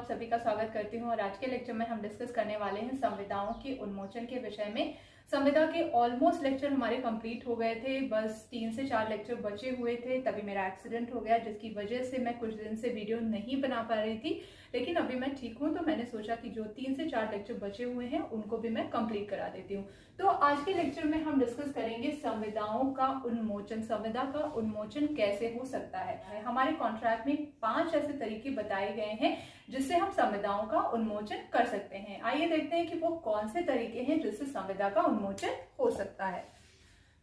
आप सभी का स्वागत करती हूँ और आज के लेक्चर में हम डिस्कस करने वाले हैं संविदाओं के उन्मोचन के विषय में। संविदा के ऑलमोस्ट लेक्चर हमारे कंप्लीट हो गए थे, बस 3 से 4 लेक्चर बचे हुए थे। तभी मेरा एक्सीडेंट हो गया जिसकी वजह से मैं कुछ दिन से वीडियो नहीं बना पा रही थी, लेकिन अभी मैं ठीक हूँ तो मैंने सोचा कि जो 3 से 4 लेक्चर बचे हुए हैं उनको भी मैं कंप्लीट करा देती हूँ। तो आज के लेक्चर में हम डिस्कस करेंगे संविदाओं का उन्मोचन। संविदा का उन्मोचन कैसे हो सकता है। हमारे कॉन्ट्रैक्ट में 5 ऐसे तरीके बताए गए हैं जिससे हम संविदाओं का उन्मोचन कर सकते हैं। आइए देखते हैं कि वो कौन से तरीके हैं जिससे संविदा का उन्मोचन हो सकता है।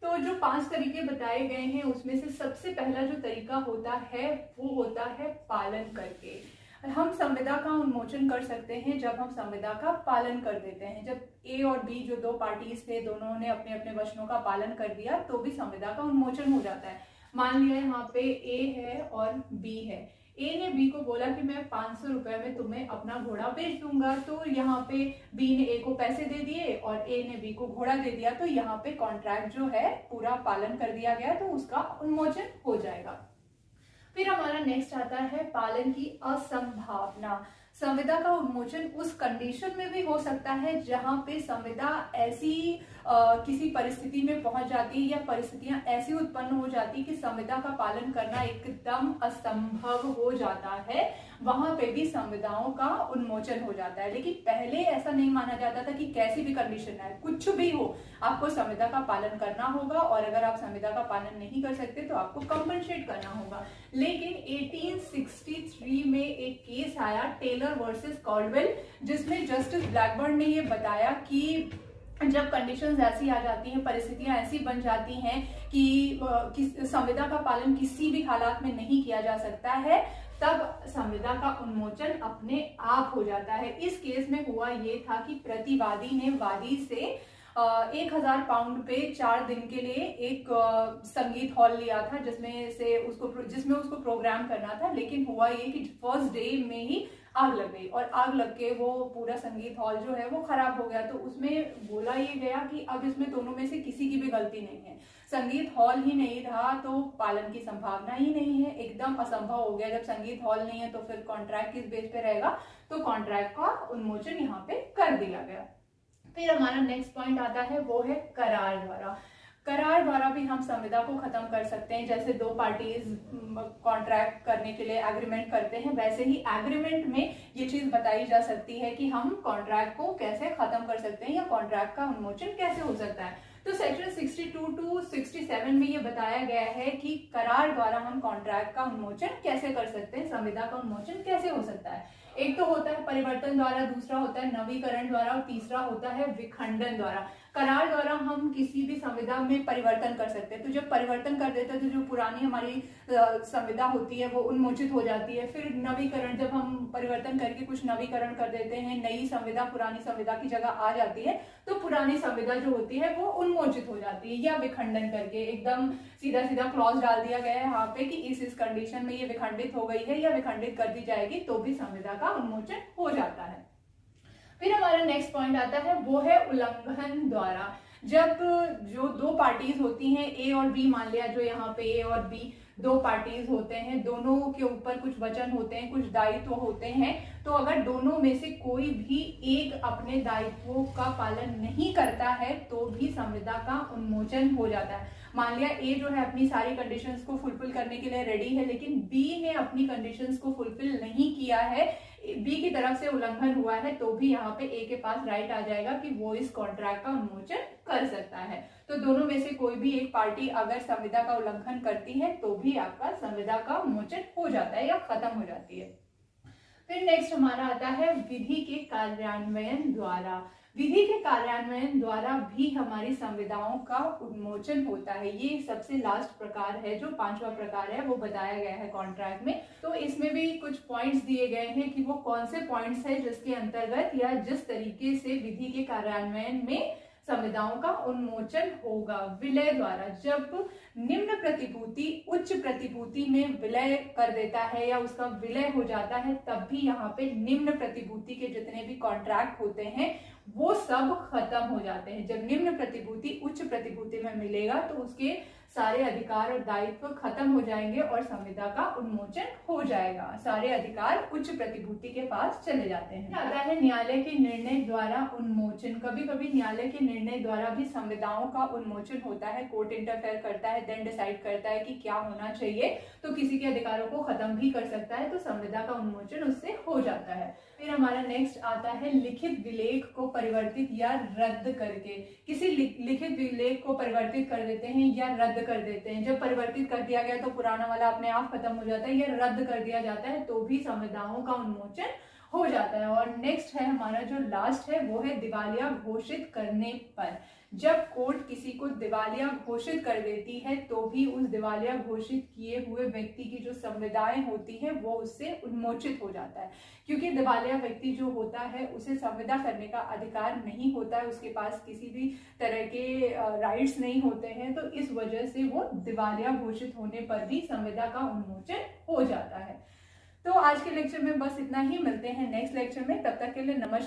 तो जो 5 तरीके बताए गए हैं उसमें से सबसे पहला जो तरीका होता है वो होता है पालन करके। हम संविदा का उन्मोचन कर सकते हैं जब हम संविदा का पालन कर देते हैं। जब ए और बी जो 2 पार्टीज थे दोनों ने अपने अपने वचनों का पालन कर दिया तो भी संविदा का उन्मोचन हो जाता है। मान लिया यहाँ पे ए है और बी है। ए ने बी को बोला कि मैं 500 रुपए में तुम्हें अपना घोड़ा बेच दूंगा, तो यहाँ पे बी ने ए को पैसे दे दिए और ए ने बी को घोड़ा दे दिया, तो यहाँ पे कॉन्ट्रैक्ट जो है पूरा पालन कर दिया गया, तो उसका उन्मोचन हो जाएगा। फिर हमारा नेक्स्ट आता है पालन की असंभावना। संविदा का उन्मोचन उस कंडीशन में भी हो सकता है जहां पे संविदा ऐसी किसी परिस्थिति में पहुंच जाती है या परिस्थितियां ऐसी उत्पन्न हो जाती कि संविदा का पालन करना एकदम असंभव हो जाता है, वहां पे भी संविदाओं का उन्मोचन हो जाता है। लेकिन पहले ऐसा नहीं माना जाता था कि कैसी भी कंडीशन है, कुछ भी हो, आपको संविदा का पालन करना होगा और अगर आप संविदा का पालन नहीं कर सकते तो आपको कंपनसेट करना होगा। लेकिन 1863 में एक केस आया टेलर वर्सेस कॉल्डवेल, जिसमें जस्टिस ब्लैकबर्न ने ये बताया कि जब कंडीशंस ऐसी आ जाती हैं, परिस्थितियां ऐसी बन जाती हैं कि संविदा का पालन किसी भी हालात में नहीं किया जा सकता है, तब संविदा का उन्मोचन अपने आप हो जाता है। इस केस में हुआ ये था कि प्रतिवादी ने वादी से 1000 पाउंड पे 4 दिन के लिए एक संगीत हॉल लिया था जिसमें उसको प्रोग्राम करना था। लेकिन हुआ ये कि फर्स्ट डे में ही आग लग गई और आग लग के वो पूरा संगीत हॉल जो है वो खराब हो गया। तो उसमें बोला ये गया कि अब इसमें दोनों में से किसी की भी गलती नहीं है, संगीत हॉल ही नहीं रहा तो पालन की संभावना ही नहीं है, एकदम असंभव हो गया। जब संगीत हॉल नहीं है तो फिर कॉन्ट्रैक्ट किस बेस पे रहेगा, तो कॉन्ट्रैक्ट का उन्मोचन यहाँ पे कर दिया गया। फिर हमारा नेक्स्ट पॉइंट आता है वो है करार द्वारा। करार द्वारा भी हम संविदा को खत्म कर सकते हैं। जैसे 2 पार्टीज कॉन्ट्रैक्ट करने के लिए एग्रीमेंट करते हैं, वैसे ही एग्रीमेंट में ये चीज बताई जा सकती है कि हम कॉन्ट्रैक्ट को कैसे खत्म कर सकते हैं या कॉन्ट्रैक्ट का उन्मोचन कैसे हो सकता है। तो सेक्शन 62 to 67 में ये बताया गया है कि करार द्वारा हम कॉन्ट्रैक्ट का उन्मोचन कैसे कर सकते हैं, संविदा का उन्मोचन कैसे हो सकता है। एक तो होता है परिवर्तन द्वारा, दूसरा होता है नवीकरण द्वारा और तीसरा होता है विखंडन द्वारा। करार द्वारा हम किसी भी संविदा में परिवर्तन कर सकते हैं। तो जब परिवर्तन कर देते हैं तो जो पुरानी हमारी संविदा होती है वो उन्मोचित हो जाती है। फिर नवीकरण, जब हम परिवर्तन करके कुछ नवीकरण कर देते हैं, नई संविदा पुरानी संविदा की जगह आ जाती है, तो पुरानी संविदा जो होती है वो उन्मोचित हो जाती है। या विखंडन करके एकदम सीधा सीधा क्लॉज डाल दिया गया है यहाँ पे कि इस कंडीशन में ये विखंडित हो गई है या विखंडित कर दी जाएगी, तो भी संविदा का उन्मोचन हो जाता है। फिर हमारा नेक्स्ट पॉइंट आता है वो है उल्लंघन द्वारा। जब जो 2 पार्टीज होती हैं, ए और बी, मान लिया जो यहाँ पे ए और बी 2 पार्टीज होते हैं, दोनों के ऊपर कुछ वचन होते हैं, कुछ दायित्व होते हैं, तो अगर दोनों में से कोई भी एक अपने दायित्वों का पालन नहीं करता है तो भी संविदा का उन्मोचन हो जाता है। मान लिया ए जो है अपनी सारी कंडीशंस को फुलफिल करने के लिए रेडी है, लेकिन बी ने अपनी कंडीशंस को फुलफिल नहीं किया है, बी की तरफ से उल्लंघन हुआ है, तो भी यहाँ पे ए के पास राइट आ जाएगा कि वो इस कॉन्ट्रैक्ट का उन्मोचन कर सकता है। तो दोनों में से कोई भी एक पार्टी अगर संविदा का उल्लंघन करती है तो भी आपका संविदा का उन्मोचन हो जाता है या खत्म हो जाती है। फिर नेक्स्ट हमारा आता है विधि के कार्यान्वयन द्वारा। विधि के कार्यान्वयन द्वारा भी हमारी संविदाओं का उन्मोचन होता है। ये सबसे लास्ट प्रकार है, जो 5वां प्रकार है वो बताया गया है कॉन्ट्रैक्ट में। तो इसमें भी कुछ पॉइंट्स दिए गए हैं कि वो कौन से पॉइंट्स है जिसके अंतर्गत या जिस तरीके से विधि के कार्यान्वयन में संविदाओं का उन्मोचन होगा। विलय द्वारा, जब निम्न प्रतिभूति उच्च प्रतिभूति में विलय कर देता है या उसका विलय हो जाता है, तब भी यहाँ पे निम्न प्रतिभूति के जितने भी कॉन्ट्रैक्ट होते हैं वो सब खत्म हो जाते हैं। जब निम्न प्रतिभूति उच्च प्रतिभूति में मिलेगा तो उसके सारे अधिकार और दायित्व खत्म हो जाएंगे और संविदा का उन्मोचन हो जाएगा। सारे अधिकार उच्च प्रतिभूति के पास चले जाते हैं। आता है न्यायालय के निर्णय द्वारा उन्मोचन। कभी कभी न्यायालय के निर्णय द्वारा भी संविदाओं का उन्मोचन होता है। कोर्ट इंटरफेयर करता है, देन डिसाइड करता है कि क्या होना चाहिए, तो किसी के अधिकारों को खत्म भी कर सकता है, तो संविदा का उन्मोचन उससे हो जाता है। फिर हमारा नेक्स्ट आता है लिखित विलेख को परिवर्तित या रद्द करके। किसी लिखित विलेख को परिवर्तित कर देते हैं या रद्द कर देते हैं। जब परिवर्तित कर दिया गया तो पुराना वाला अपने आप खत्म हो जाता है, या रद्द कर दिया जाता है तो भी संविदाओं का उन्मोचन हो जाता है। और नेक्स्ट है हमारा जो लास्ट है वो है दिवालिया घोषित करने पर। जब कोर्ट किसी को दिवालिया घोषित कर देती है तो भी उस दिवालिया घोषित किए हुए व्यक्ति की जो संविदाएं होती हैं वो उससे उन्मोचित हो जाता है, क्योंकि दिवालिया व्यक्ति जो होता है उसे संविदा करने का अधिकार नहीं होता है, उसके पास किसी भी तरह के राइट्स नहीं होते हैं, तो इस वजह से वो दिवालिया घोषित होने पर भी संविदा का उन्मोचन हो जाता है। तो आज के लेक्चर में बस इतना ही। मिलते हैं नेक्स्ट लेक्चर में, तब तक के लिए नमस्कार।